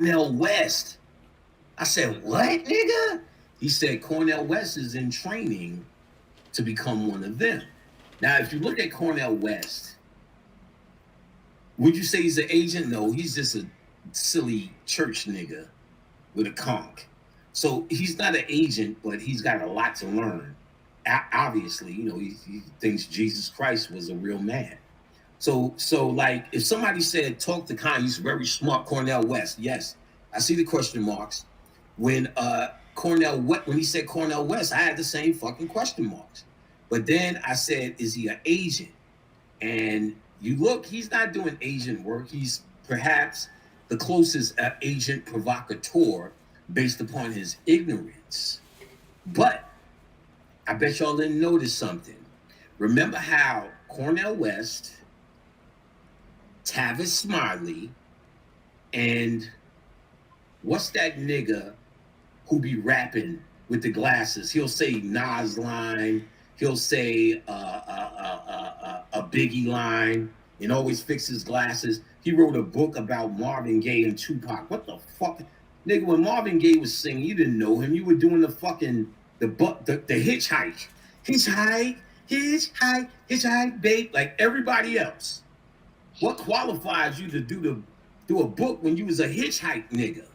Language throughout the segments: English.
Cornell West. I said, what, nigga? He said Cornell West is in training to become one of them. Now, if you look at Cornell West, would you say he's an agent? No, he's just a silly church nigga with a conch. So he's not an agent, but he's got a lot to learn. Obviously, he thinks Jesus Christ was a real man. So like, if somebody said talk to Kanye, he's very smart, Cornell West. Yes, I see the question marks. When when he said Cornell West, I had the same fucking question marks. But then I said, is he an agent? And you look, he's not doing agent work. He's perhaps the closest agent provocateur based upon his ignorance. But I bet y'all didn't notice something. Remember how Cornell West, Tavis Smiley, and what's that nigga who be rapping with the glasses? He'll say Nas line, he'll say a Biggie line, and always fix his glasses. He wrote a book about Marvin Gaye and Tupac. What the fuck? Nigga, when Marvin Gaye was singing, you didn't know him. You were doing the fucking, the hitchhike. Hitchhike, babe, like everybody else. What qualifies you to do a book when you was a hitchhike nigga?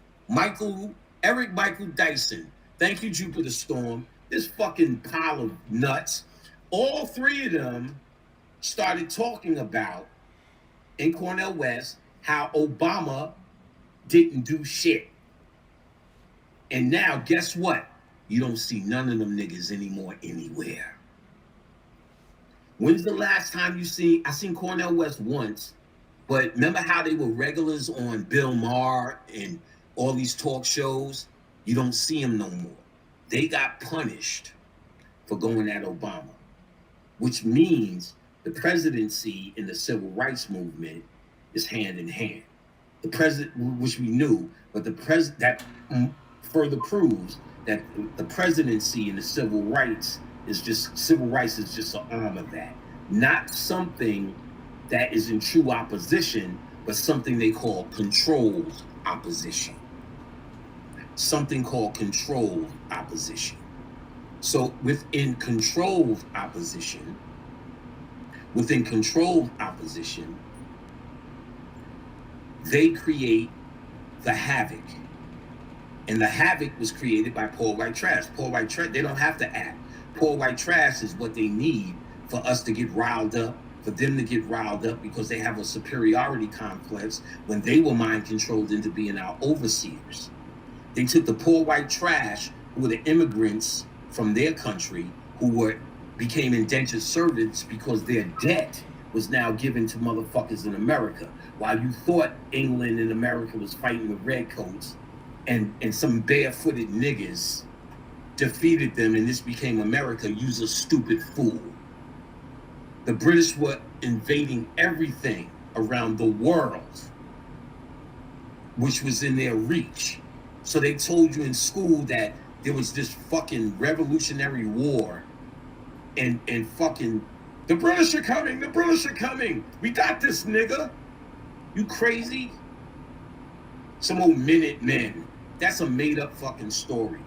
Eric Michael Dyson. Thank you, Jupiter Storm. This fucking pile of nuts. All three of them started talking about, in Cornell West, how Obama didn't do shit. And now, guess what? You don't see none of them niggas anymore anywhere. When's the last time I seen Cornell West once, but remember how they were regulars on Bill Maher and all these talk shows? You don't see them no more. They got punished for going at Obama, which means the presidency and the civil rights movement is hand in hand. The president, which we knew, but that further proves that the presidency and the civil rights is just an arm of that, not something that is in true opposition, but something they call controlled opposition. Something called controlled opposition. So within controlled opposition, they create the havoc. And the havoc was created by poor white trash. Poor white trash, they don't have to act. Poor white trash is what they need for us to get riled up, for them to get riled up because they have a superiority complex when they were mind controlled into being our overseers. They took the poor white trash, who were the immigrants from their country, who became indentured servants because their debt was now given to motherfuckers in America. While you thought England and America was fighting with redcoats, and some barefooted niggas defeated them, and this became America, you's a stupid fool. The British were invading everything around the world, which was in their reach. So they told you in school that there was this fucking Revolutionary War and fucking, the British are coming. We got this, nigga. You crazy? Some old Minutemen. That's a made up fucking story,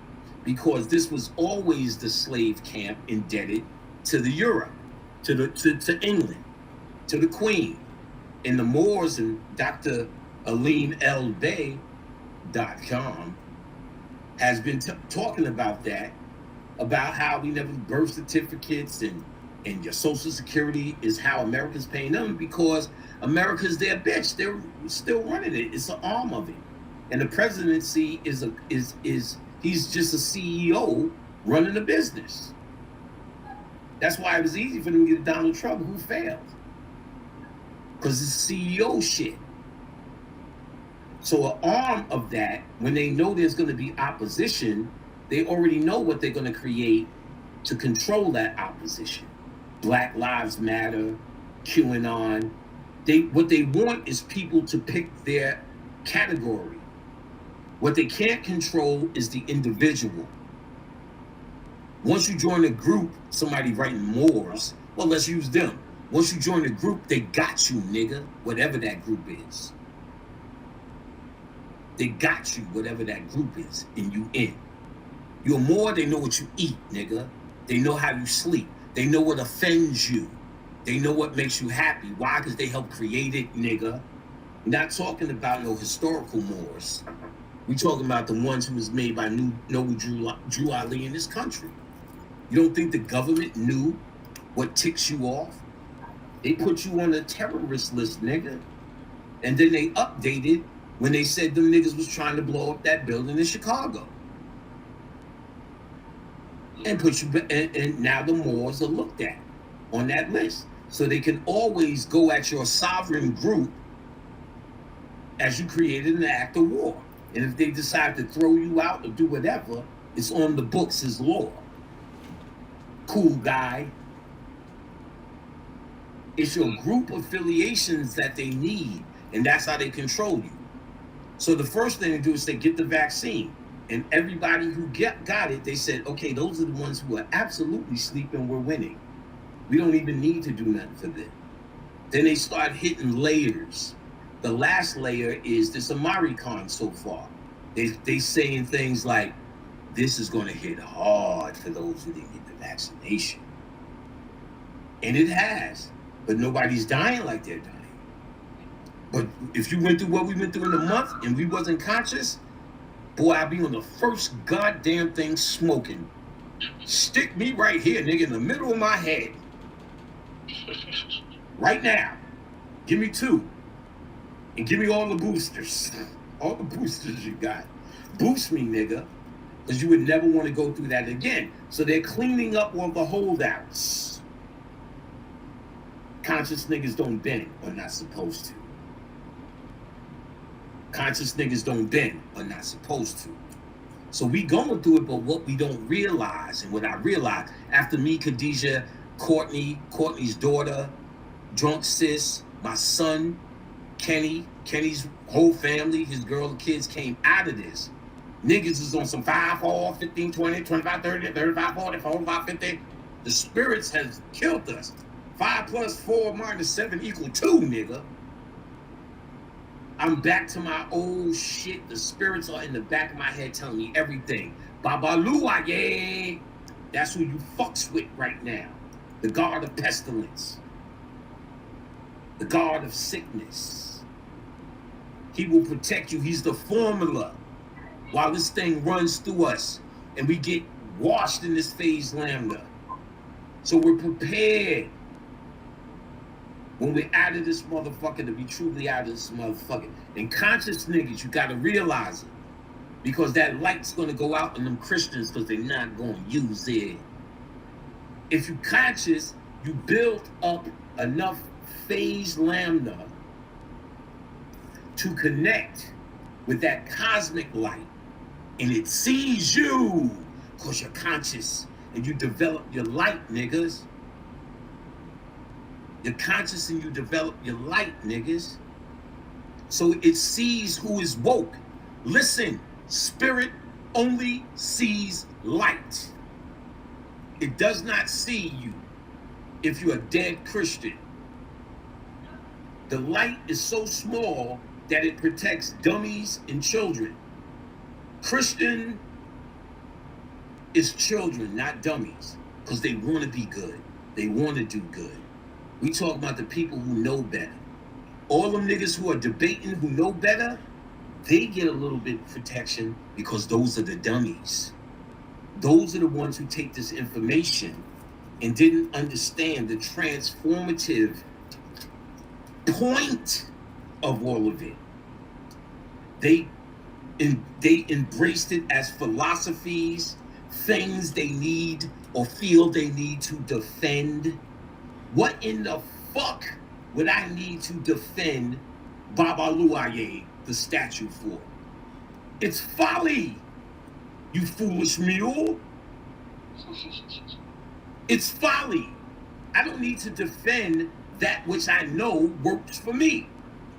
because this was always the slave camp indebted to the Europe, to England, to the Queen. And the Moors, and Dr. Aline L. Bay.com has been talking about that, about how we never birth certificates and your Social Security is how America's paying them, because America's their bitch. They're still running it. It's an arm of it. And the presidency is he's just a CEO running a business. That's why it was easy for them to get Donald Trump, who failed, because it's CEO shit. So an arm of that, when they know there's going to be opposition, they already know what they're going to create to control that opposition. Black Lives Matter, QAnon. What they want is people to pick their category. What they can't control is the individual. Once you join a group, somebody writing Moors, well, let's use them. Once you join a group, they got you, nigga, whatever that group is. They got you, whatever that group is, and you in. You're more, they know what you eat, nigga. They know how you sleep. They know what offends you. They know what makes you happy. Why? Because they helped create it, nigga. We're not talking about no historical Moors. We're talking about the ones who was made by Noble Drew Ali in this country. You don't think the government knew what ticks you off? They put you on a terrorist list, nigga. And then they updated when they said them niggas was trying to blow up that building in Chicago. And put you, and now the Moors are looked at on that list. So they can always go at your sovereign group as you created an act of war. And if they decide to throw you out or do whatever, it's on the books as law. Cool guy. It's your group affiliations that they need, and that's how they control you. So the first thing they do is they get the vaccine. And everybody who got it, they said, okay, those are the ones who are absolutely sleeping, we're winning. We don't even need to do nothing for them. Then they start hitting layers. The last layer is this Amari Khan so far. They saying things like, this is gonna hit hard for those who didn't get the vaccination. And it has, but nobody's dying like they're dying. But if you went through what we went through in a month and we wasn't conscious, boy, I'd be on the first goddamn thing smoking. Stick me right here, nigga, in the middle of my head. Right now. Give me 2. And give me all the boosters. All the boosters you got. Boost me, nigga. Because you would never want to go through that again. So they're cleaning up all the holdouts. Conscious niggas don't bend, or not supposed to. Conscious niggas don't bend, or not supposed to. So we going through it, but what we don't realize, and what I realized after me, Khadijah, Courtney's daughter, Drunk Sis, my son, Kenny's whole family, his girl, the kids came out of this. Niggas is on some 5, 4, 15, 20, 25, 30, 35, 40, 45, 50. The spirits has killed us. 5 plus 4 minus 7 equal 2, nigga. I'm back to my old shit. The spirits are in the back of my head telling me everything. Babalua, yeah. That's who you fucks with right now. The god of pestilence. The god of sickness. He will protect you. He's the formula while this thing runs through us and we get washed in this phase lambda. So we're prepared when we're out of this motherfucker to be truly out of this motherfucker. And conscious niggas, you gotta realize it. Because that light's gonna go out in them Christians because they're not gonna use it. If you conscious, you build up enough phase lambda to connect with that cosmic light. And it sees you because you're conscious and you develop your light, niggas. You're conscious and you develop your light, niggas. So it sees who is woke. Listen, spirit only sees light. It does not see you if you're a dead Christian. The light is so small that it protects dummies and children. Christian is children, not dummies, because they want to be good. They want to do good. We talk about the people who know better. All them niggas who are debating who know better, they get a little bit of protection because those are the dummies. Those are the ones who take this information and didn't understand the transformative point of all of it. They embraced it as philosophies, things they need or feel they need to defend. What in the fuck would I need to defend Baba Luaye, the statue, for? It's folly, you foolish mule. It's folly. I don't need to defend that which I know works for me.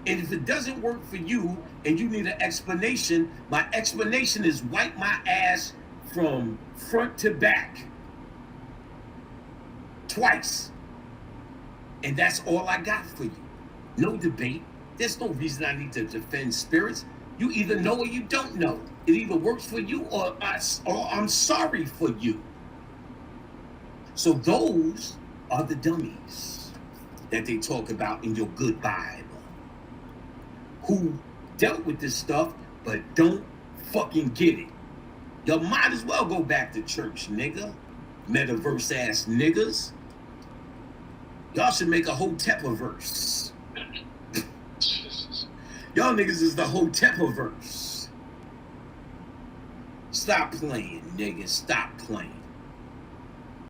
And if it doesn't work for you and you need an explanation, my explanation is wipe my ass from front to back. Twice. And that's all I got for you. No debate. There's no reason I need to defend spirits. You either know or you don't know. It either works for you or I'm sorry for you. So those are the dummies that they talk about in your good Bible, who dealt with this stuff but don't fucking get it. Y'all might as well go back to church, nigga. Metaverse ass niggas. Y'all should make a Hotepiverse. Y'all niggas is the Hotepiverse. Stop playing, niggas. Stop playing.